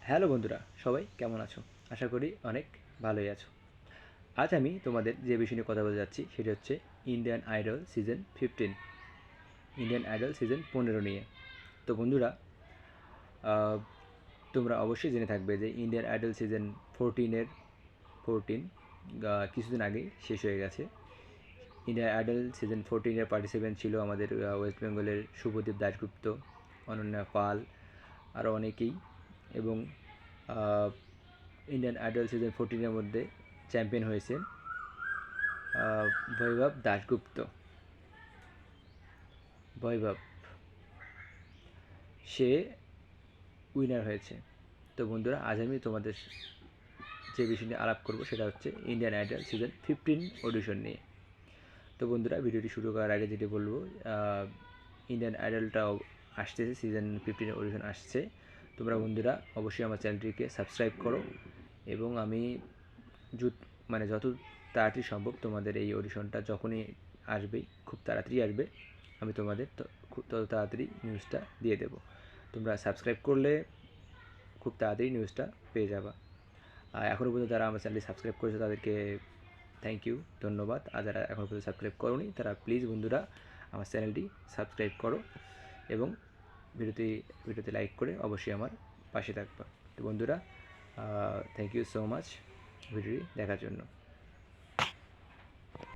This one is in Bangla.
হ্যালো বন্ধুরা, সবাই কেমন আছো? আশা করি অনেক ভালোই আছো। আজ আমি তোমাদের যে বিষয় নিয়ে কথা বলতে যাচ্ছি সেটা হচ্ছে Indian idol season 15, Indian idol season 15 নিয়ে। তো বন্ধুরা, আহ, তোমরা অবশ্যই জেনে থাকবে যে ইন্ডিয়ান আইডল সিজন 14 কিছুদিন আগেই শেষ হয়ে গেছে। ইন্ডিয়ান আইডল সিজন 14-এর পার্টিসিপেন্ট ছিল আমাদের ওয়েস্ট বেঙ্গলের শুভদীপ দাশগুপ্ত, অনন্যা পাল, আরও অনেকেই। এবং ইন্ডিয়ান আইডল সিজন 14-এর মধ্যে চ্যাম্পিয়ন হয়েছে বৈভব দাশগুপ্ত। বৈভব, সে উইনার হয়েছে। তো বন্ধুরা, আজ আমি তোমাদের যে বিষয় নিয়ে আলাপ করবো সেটা হচ্ছে ইন্ডিয়ান আইডল সিজন 15 অডিশন নিয়ে। তো বন্ধুরা, ভিডিওটি শুরু করার আগে যেটি বলবো, ইন্ডিয়ান আইডলটাও আসতেছে, সিজন 15 অডিশন আসছে। তোমরা বন্ধুরা অবশ্যই আমার চ্যানেলটিকে সাবস্ক্রাইব করো এবং আমি যত তাড়াতাড়ি সম্ভব তোমাদের এই অডিশনটা যখনই আসবেই, খুব তাড়াতাড়ি আসবে, আমি তোমাদের তত তাড়াতাড়ি নিউজটা দিয়ে দেবো। তোমরা সাবস্ক্রাইব করলে খুব তাড়াতাড়ি নিউজটা পেয়ে যাবা। আর এখনও পর্যন্ত যারা আমার চ্যানেলটি সাবস্ক্রাইব করেছে তাদেরকে থ্যাংক ইউ, ধন্যবাদ। আর যারা এখনও পর্যন্ত সাবস্ক্রাইব করোনি তারা প্লিজ বন্ধুরা আমার চ্যানেলটি সাবস্ক্রাইব করো এবং ভিডিওতে লাইক করে অবশ্যই আমার পাশে থাকবা। তো বন্ধুরা, থ্যাংক ইউ সো মাচ ভিডিওটি দেখার জন্য।